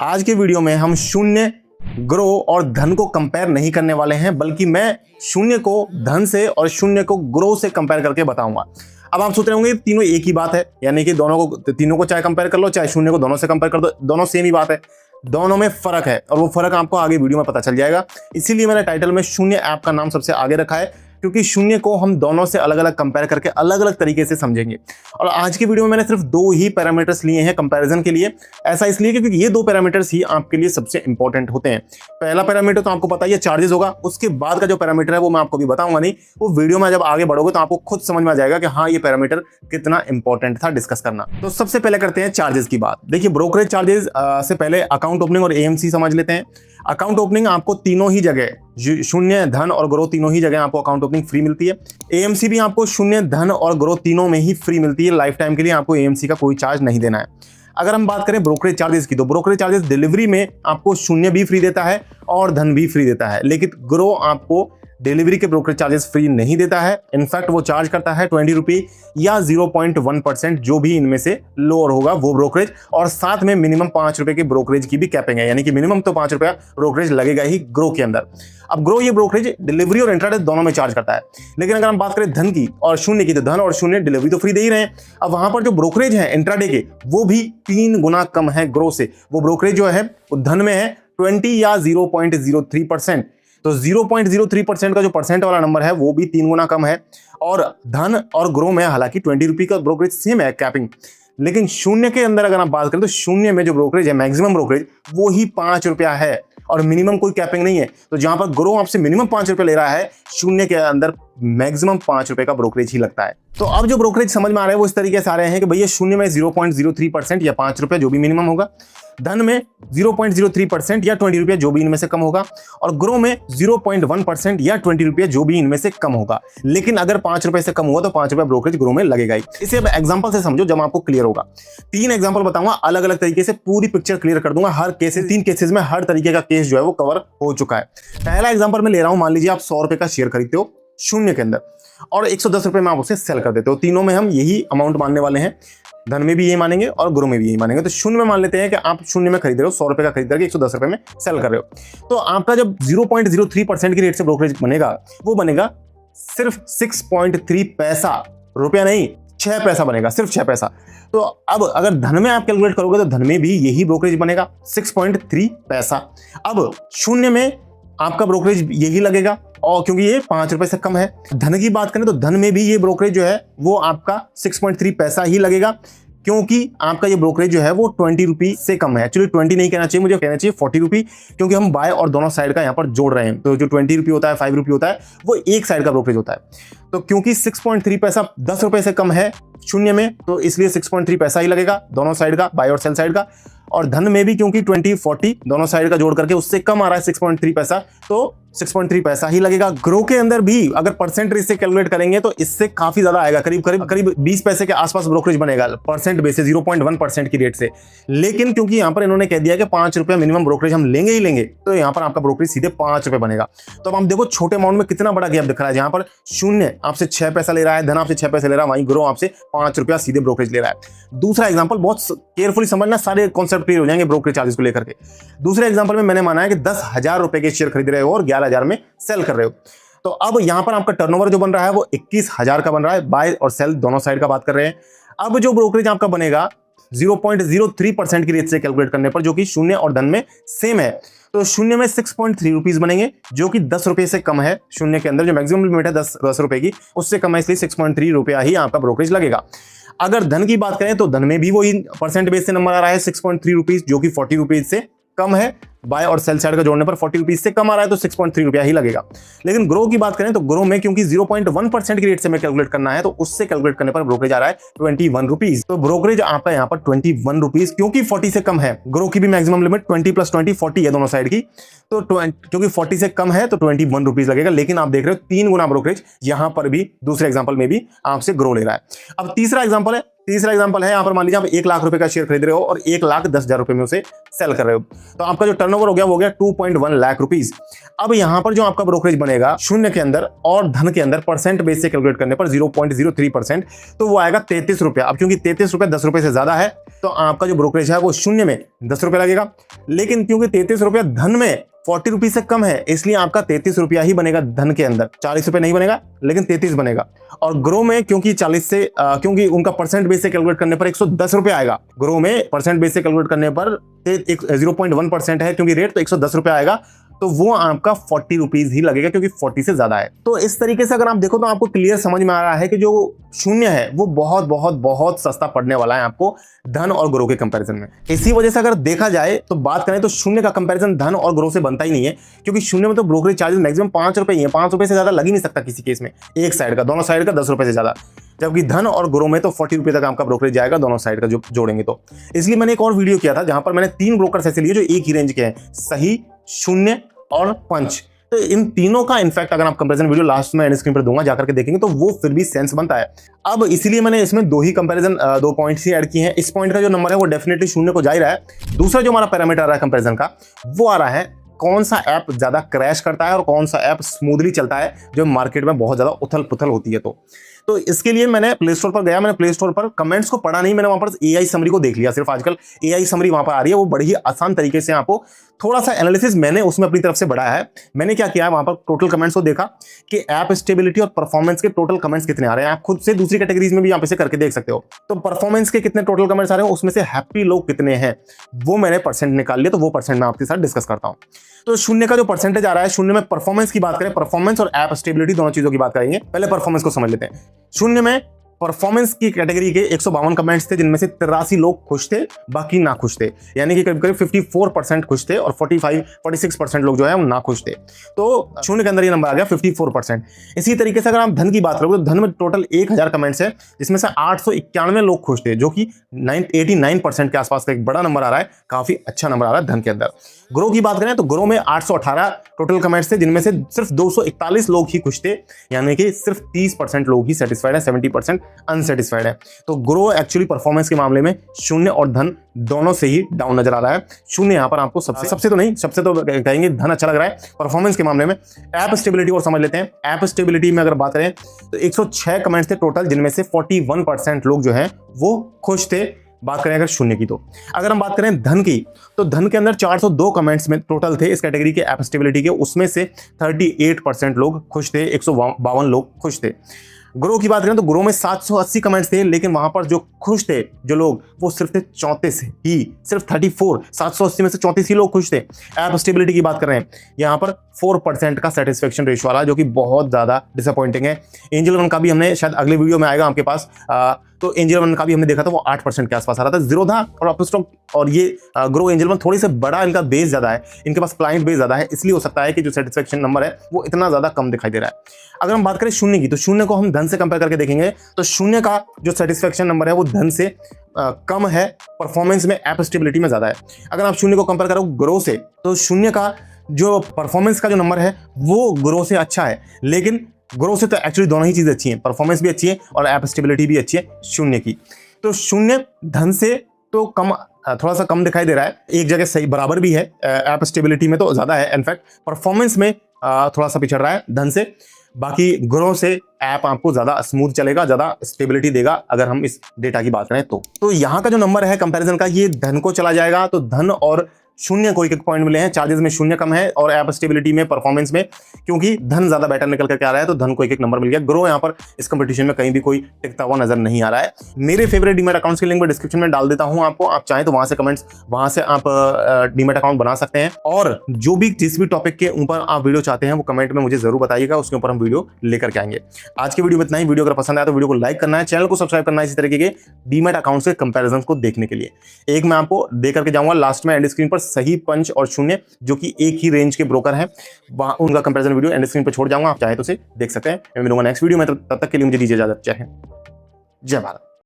आज के वीडियो में हम शून्य, ग्रो और धन को कंपेयर नहीं करने वाले हैं, बल्कि मैं शून्य को धन से और शून्य को ग्रो से कंपेयर करके बताऊंगा। अब आप सोच रहे होंगे तीनों एक ही बात है, यानी कि तीनों को चाहे कंपेयर कर लो चाहे शून्य को दोनों से कंपेयर कर दो, दोनों सेम ही बात है। दोनों में फर्क है और वो फर्क आपको आगे वीडियो में पता चल जाएगा। इसीलिए मैंने टाइटल में शून्य ऐप का नाम सबसे आगे रखा है, क्योंकि शून्य को हम दोनों से अलग अलग कंपेयर करके अलग अलग तरीके से समझेंगे। और आज की वीडियो में मैंने सिर्फ दो ही पैरामीटर्स लिए हैं कंपैरिजन के लिए। ऐसा इसलिए क्योंकि ये दो पैरामीटर्स ही आपके लिए सबसे इंपॉर्टेंट होते हैं। पहला पैरामीटर तो आपको पता ही है, चार्जेस होगा। उसके बाद का जो पैरामीटर है वो मैं आपको भी बताऊंगा नहीं, वो वीडियो में जब आगे बढ़ोगे तो आपको खुद समझ में आ जाएगा कि हाँ ये पैरामीटर कितना इंपॉर्टेंट था डिस्कस करना। तो सबसे पहले करते हैं चार्जेस की बात। देखिए, ब्रोकरेज चार्जेस से पहले अकाउंट ओपनिंग और एएमसी समझ लेते हैं। अकाउंट ओपनिंग आपको तीनों ही जगह, शून्य, धन और ग्रो तीनों ही जगह आपको अकाउंट ओपनिंग फ्री मिलती है। एएमसी भी आपको शून्य, धन और ग्रो तीनों में ही फ्री मिलती है। लाइफ टाइम के लिए आपको एएमसी का कोई चार्ज नहीं देना है। अगर हम बात करें ब्रोकरेज चार्जेस की, तो ब्रोकरेज चार्जेस डिलीवरी में आपको शून्य भी फ्री देता है और धन भी फ्री देता है, लेकिन ग्रो आपको डिलीवरी के ब्रोकरेज चार्जेस फ्री नहीं देता है। इनफैक्ट वो चार्ज करता है 20 रुपये या 0.1%, जो भी इनमें से लोअर होगा वो ब्रोकरेज, और साथ में मिनिमम 5 रुपए के ब्रोकरेज की भी कैपिंग है, यानी कि मिनिमम तो 5 रुपया ब्रोकरेज लगेगा ही ग्रो के अंदर। अब ग्रो ये ब्रोकरेज डिलीवरी और इंट्राडे दोनों में चार्ज करता है, लेकिन अगर हम बात करें धन की और शून्य की, तो धन और शून्य डिलीवरी तो फ्री दे ही रहे हैं। अब वहां पर जो ब्रोकरेज है इंट्राडे के, वो भी 3 गुना कम है ग्रो से। वो ब्रोकरेज जो है वो धन में है 20 या 0.03%, तो 0.03% का जो परसेंट वाला नंबर है वो भी 3 गुना कम है। और धन और ग्रो में हालांकि 20 रुपये का ब्रोकरेज सेम है कैपिंग, लेकिन शून्य के अंदर अगर आप बात करें तो शून्य में जो ब्रोकरेज है, मैक्सिमम ब्रोकरेज, वो ही 5 रुपया है और मिनिमम कोई कैपिंग नहीं है। तो जहां पर ग्रो आपसे मिनिमम 5 रुपये ले रहा है, शून्य के अंदर मैक्सिमम 5 रुपये का ब्रोकरेज ही लगता है। तो अब जो ब्रोकरेज समझ में आ रहे हैं वो इस तरीके से आ रहे हैं कि भैया शून्य में 0.03% या 5 रुपये जो भी मिनिमम होगा, धन में 0.03% या 20 रुपये जो भी इनमें से कम होगा, और ग्रो में 0.1% या 20 रुपये जो भी इनमें से कम होगा। लेकिन अगर 5 रुपये से कम हुआ तो 5 रुपये ब्रोकरेज ग्रो में लगेगा ही। इसे अब एग्जांपल से समझो जब आपको क्लियर होगा। 3 एग्जांपल बताऊंगा, अलग अलग तरीके से पूरी पिक्चर क्लियर कर दूंगा। हर केसेस, 3 केसेस में हर तरीके का केस जो है वो कवर हो चुका है। पहला एग्जांपल मैं ले रहा हूं, मान लीजिए आप 100 रुपये का शेयर खरीदते हो शून्य के अंदर और 110 रुपये में आप उसे सेल कर देते हो। तीनों में हम यही अमाउंट मानने वाले हैं, धन में भी यही मानेंगे और ग्रो में भी यही मानेंगे। तो शून्य में मान लेते हैं कि आप शून्य में खरीद रहे हो, 100 रुपये का खरीद करके 110 रुपये में सेल कर रहे हो। तो आपका जब 0.03% की रेट से ब्रोकरेज बनेगा, वो बनेगा सिर्फ 6.3 पैसा, रुपया नहीं 6 पैसा बनेगा, सिर्फ 6 पैसा। तो अब अगर धन में आप कैलकुलेट करोगे तो धन में भी यही ब्रोकरेज बनेगा 6.3 पैसा। अब शून्य में आपका ब्रोकरेज यही लगेगा, और क्योंकि ये 5 रुपए से कम है। धन की बात करें तो धन में भी ये ब्रोकरेज जो है वो आपका 6.3 पैसा ही लगेगा, क्योंकि आपका ये ब्रोकरेज जो है वो 20 रुपये से कम है। एक्चुअली 20 नहीं कहना चाहिए, मुझे कहना चाहिए 40 रुपये, क्योंकि हम बाय और दोनों साइड का यहाँ पर जोड़ रहे हैं। तो जो 20 रुपये होता है, 5 रुपये होता है, वो एक साइड का ब्रोकरेज होता है। तो क्योंकि 6.3 पैसा 10 रुपये से कम है शून्य में, तो इसलिए 6.3 पैसा ही लगेगा दोनों साइड का, बाय और सेल साइड का। और धन में भी क्योंकि 20, 40 दोनों साइड का जोड़ करके उससे कम आ रहा है 6.3 पैसा, तो 6.3 पैसा ही लगेगा। ग्रो के अंदर भी अगर परसेंट रेट से कैलकुलेट करेंगे तो इससे काफी ज्यादा आएगा, करीब 20 पैसे के आसपास ब्रोकरेज बनेगा परसेंट बेसिस, 0.1% की रेट से। लेकिन क्योंकि यहाँ पर इन्होंने कह दिया कि 5 रुपये मिनिमम ब्रोकरेज हम लेंगे ही लेंगे, तो यहाँ पर आपका ब्रोकरेज सीधे 5 रुपये बनेगा। तो अब हम देखो छोटे अमाउंट में कितना बड़ा गैप दिख रहा है। जहां पर शून्य आपसे 6 पैसा ले रहा है, धन आपसे 6 पैसे ले रहा है, वहीं ग्रो आपसे 5 रुपया सीधे ब्रोकरेज ले रहा है। दूसरा एग्जाम्पल बहुत केयरफुली समझना, सारे कॉन्सेप्ट क्लियर हो जाएंगे ब्रोकरेज चार्जेस को लेकर के। दूसरे एग्जाम्पल में मैंने माना है कि 10,000 रुपए के शेयर खरीद रहे हो और 11,000 में सेल कर रहे हो। तो अब यहां पर आपका टर्नओवर जो बन रहा है वो 21,000 का बन रहा है, बाय और सेल दोनों साइड का बात कर रहे हैं। अब जो ब्रोकरेज आपका बनेगा 0.03% की रेट से कैलकुलेट करने पर, जो कि शून्य और धन में सेम है, तो शून्य में 6.3 रुपीज बनेंगे, जो कि 10 रुपए से कम है। शून्य के अंदर जो मैक्सिमम लिमिट है 10 रुपए की, उससे कम है, इसलिए 6.3 रुपया ही आपका ब्रोकरेज लगेगा। अगर धन की बात करें तो धन में भी वही परसेंट बेस से नंबर आ रहा है 6.3 रुपीज, जो कि 40 रुपीज से कम है। बाय और सेल साइड का जोड़ने पर 40 रुपीज से कम आ रहा है, तो 6.3 रुपया ही लगेगा। लेकिन ग्रो की बात करें तो ग्रो में क्योंकि 0.1% की रेट से हमें कैलकुलेट करना है, तो उससे कैलकुलेट करने पर ब्रोकरेज आ रहा है 21 रुपीज। तो ब्रोकरेज आपका यहाँ पर 21 रुपीज, क्योंकि 40 से कम है। ग्रो की भी मैक्सिमम लिमिट 20 + 20 40 है दोनों साइड की, तो क्योंकि 40 से कम है तो 21 रुपीज लगेगा। लेकिन आप देख रहे हो 3 गुना ब्रोकरेज यहां पर भी दूसरे एग्जाम्पल में भी आपसे ग्रो ले रहा है। अब तीसरा एग्जाम्पल है यहाँ पर मान लीजिए आप 1 लाख रुपए का शेयर खरीद रहे हो और 1,10,000 रुपए में उसे सेल कर रहे हो, तो आपका जो टर्नओवर हो गया वो हो गया 2.1 लाख रुपीज। अब यहां पर जो आपका ब्रोकरेज बनेगा शून्य के अंदर और धन के अंदर परसेंट बेस से कैलकुलेट करने पर 0.03%, तो वो आएगा 33 रुपया। अब क्योंकि 33 रुपये 10 रुपए से ज्यादा है, तो आपका जो ब्रोकरेज है वो शून्य में 10 रुपये लगेगा। लेकिन क्योंकि 33 रुपया धन में 40 रुपीज से कम है, इसलिए आपका 33 रुपया ही बनेगा धन के अंदर, 40 रुपये नहीं बनेगा लेकिन 33 बनेगा। और ग्रो में क्योंकि 40 से क्योंकि उनका परसेंट बेस से कैलकुलेट करने पर 110 रुपये आएगा। ग्रो में परसेंट बेस से कैलकुलेट करने पर 0.1% है क्योंकि रेट, तो 110 रुपये आएगा, तो वो आपका 40 रुपीज ही लगेगा क्योंकि 40 से ज्यादा है। तो इस तरीके से अगर आप देखो तो आपको क्लियर समझ में आ रहा है कि जो शून्य है वो बहुत बहुत बहुत सस्ता पड़ने वाला है आपको धन और ग्रो के कंपैरिजन में। इसी वजह से अगर देखा जाए तो बात करें तो शून्य का कंपैरिजन धन और ग्रो से बनता ही नहीं है, क्योंकि शून्य में तो ब्रोकरेज चार्जेस मैक्सिमम 5 रुपए ही है, 5 रुपए से ज्यादा लग ही नहीं सकता किसी केस में, एक साइड का, दोनों साइड का 10 रुपए से ज्यादा। जबकि धन और ग्रो में तो 40 रुपए तक आपका ब्रोकरेज जाएगा दोनों साइड का जो जोड़ेंगे तो। इसलिए मैंने एक और वीडियो किया था जहां पर मैंने 3 ब्रोकर्स ऐसे लिए जो एक ही रेंज के हैं, सही, शून्य और पंच। तो इन तीनों का इनफैक्ट अगर आप कंपैरिजन वीडियो लास्ट में एंड स्क्रीन पर दूंगा, जाकर के देखेंगे तो वो फिर भी सेंस बनता है। अब इसीलिए मैंने इसमें दो पॉइंट्स ही ऐड किए हैं। इस पॉइंट का जो नंबर है वो डेफिनेटली शून्य को जा ही रहा है। दूसरा जो हमारा पैरामीटर आ रहा है कंपैरिजन का, वो आ रहा है कौन सा ऐप ज्यादा क्रैश करता है और कौन सा ऐप स्मूथली चलता है जो मार्केट में बहुत ज्यादा उथल पुथल होती है। तो इसके लिए मैंने प्ले स्टोर पर गया, मैंने प्ले स्टोर पर कमेंट्स को पढ़ा नहीं, मैंने वहां पर एआई समरी को देख लिया। सिर्फ आजकल एआई समरी वहां पर आ रही है, वो बड़ी ही आसान तरीके से आपको थोड़ा सा एनालिसिस मैंने उसमें अपनी तरफ से बढ़ाया है। मैंने क्या किया है, वहां पर टोटल कमेंट्स को देखा कि ऐप स्टेबिलिटी और परफॉर्मेंस के टोटल कमेंट्स कितने आ रहे हैं। आप खुद से दूसरी कैटेगरीज में भी यहाँ पे से करके देख सकते हो। तो परफॉर्मेंस के कितने टोटल कमेंट्स आ रहे हैं, उसमें से हैप्पी लोग कितने हैं, वो मैंने परसेंट निकाल लिया। तो वो परसेंट मैं आपके साथ डिस्कस करता हूँ। तो शून्य का जो परसेंटेज आ रहा है, शून्य में परफॉर्मेंस की बात करें, परफॉर्मेंस और ऐप स्टेबिलिटी दोनों चीजों की बात करेंगे। पहले परफॉर्मेंस को समझ लेते हैं। शून्य में परफॉर्मेंस की कैटेगरी के 152 कमेंट्स थे, जिनमें से 83 लोग खुश थे, बाकी ना खुश थे। यानी कि करीब करीब 54% खुश थे और 46% लोग जो है वो ना खुश थे। तो शून्य के अंदर ये नंबर आ गया 54%। इसी तरीके से अगर आप धन की बात करोगे तो धन में टोटल 1000 कमेंट्स है, जिसमें से 891 लोग खुश थे, जो कि 89% के आसपास का एक बड़ा नंबर आ रहा है, काफी अच्छा नंबर आ रहा है धन के अंदर। ग्रो की बात करें तो ग्रो में 818 टोटल कमेंट्स थे, जिनमें से सिर्फ 241 लोग ही खुश थे, यानी कि सिर्फ 30% लोग ही सेटिस्फाइड है, 70% अनसेटिस्फाइड है। तो ग्रो एक्चुअली परफॉर्मेंस के मामले में शून्य और धन दोनों से ही डाउन नजर आ रहा है। शून्य यहां पर आपको सबसे तो कहेंगे धन अच्छा लग रहा है परफॉर्मेंस के मामले में। ऐप स्टेबिलिटी और समझ लेते हैं। ऐप स्टेबिलिटी में अगर बात करें तो 106 कमेंट्स थे टोटल, जिनमें से 41% लोग जो हैं वो खुश थे। बात करें अगर शून्य की, तो अगर हम बात करें धन की, तो धन के अंदर 402 कमेंट्स में टोटल थे इस कैटेगरी के ऐप स्टेबिलिटी के, उसमें से 38% लोग खुश थे, 152 लोग खुश थे। ग्रो की बात करें तो ग्रो में 780 कमेंट्स थे, लेकिन वहां पर जो खुश थे जो लोग, वो सिर्फ थे 34 ही, सिर्फ 34, 780 में से 34 ही लोग खुश थे। ऐप स्टेबिलिटी की बात कर रहे हैं, यहाँ पर 4% का सेटिस्फेक्शन रेशियो वाला, जो कि बहुत ज्यादा डिसअपॉइंटिंग है। एंजल वन का भी हमने, शायद अगले वीडियो में आएगा आपके पास, तो एंजल वन का भी हमने देखा था, वो 8% के आसपास आ रहा था। जीरोधा और अपस्टॉक और ये ग्रो एंजल वन थोड़ी से बड़ा, इनका बेस ज्यादा है, इनके पास क्लाइंट बेस ज्यादा है, इसलिए हो सकता है कि जो सेटिस्फेक्शन नंबर है वो इतना ज्यादा कम दिखाई दे रहा है। अगर हम बात करें शून्य की, तो शून्य को हम धन से कंपेयर करके देखेंगे, तो शून्य का जो सेटिस्फेक्शन नंबर है वो धन से कम है, परफॉर्मेंस में, ऐप स्टेबिलिटी में ज्यादा है। अगर आप शून्य को कंपेयर करो ग्रो से, तो शून्य का जो परफॉर्मेंस का जो नंबर है वो ग्रो से अच्छा है, लेकिन ग्रो से तो एक्चुअली दोनों ही चीजें अच्छी हैं, परफॉर्मेंस भी अच्छी है और ऐप स्टेबिलिटी भी अच्छी है शून्य की। तो शून्य धन से तो कम, थोड़ा सा कम दिखाई दे रहा है, एक जगह सही बराबर भी है, ऐप स्टेबिलिटी में तो ज्यादा है, इनफैक्ट परफॉर्मेंस में थोड़ा सा पिछड़ रहा है धन से। बाकी ग्रो से ऐप आपको ज्यादा स्मूथ चलेगा, ज्यादा स्टेबिलिटी देगा अगर हम इस डेटा की बात करें तो यहाँ का जो नंबर है कंपैरिजन का, ये धन को चला जाएगा। तो धन और शून्य को एक पॉइंट मिले हैं, चार्जेस में शून्य कम है और ऐप स्टेबिलिटी में, परफॉर्मेंस में, क्योंकि धन ज्यादा बेटर निकल करके आ रहा है, तो धन को एक नंबर मिल गया। ग्रो यहाँ पर इस कंपटीशन में कहीं भी कोई टिकता हुआ नजर नहीं आ रहा है। मेरे फेवरेट डीमैट अकाउंट्स की लिंक मैं डिस्क्रिप्शन में डाल देता हूं आपको, आप चाहें तो वहां से कमेंट्स, वहां से आप डीमैट अकाउंट बना सकते हैं। और जो भी जिस भी टॉपिक के ऊपर आप वीडियो चाहते हैं वो कमेंट में मुझे जरूर बताइएगा, उसके ऊपर हम वीडियो लेकर के आएंगे। आज की वीडियो में इतना ही। वीडियो अगर पसंद आया तो वीडियो को लाइक करना है, चैनल को सब्सक्राइब करना है इसी तरीके के डीमैट अकाउंट के कंपैरिजन को देखने के लिए। एक मैं आपको दे करके जाऊंगा लास्ट में एंड स्क्रीन पर, सही, पंच और शून्य, जो कि एक ही रेंज के ब्रोकर हैं, उनका कंपैरिजन वीडियो एंड स्क्रीन पर छोड़ जाऊंगा, आप चाहे तो उसे देख सकते हैं। मैं मिलूंगा नेक्स्ट वीडियो में, तब तक के लिए मुझे दीजिए इजाजत। जय हिंद, जय भारत।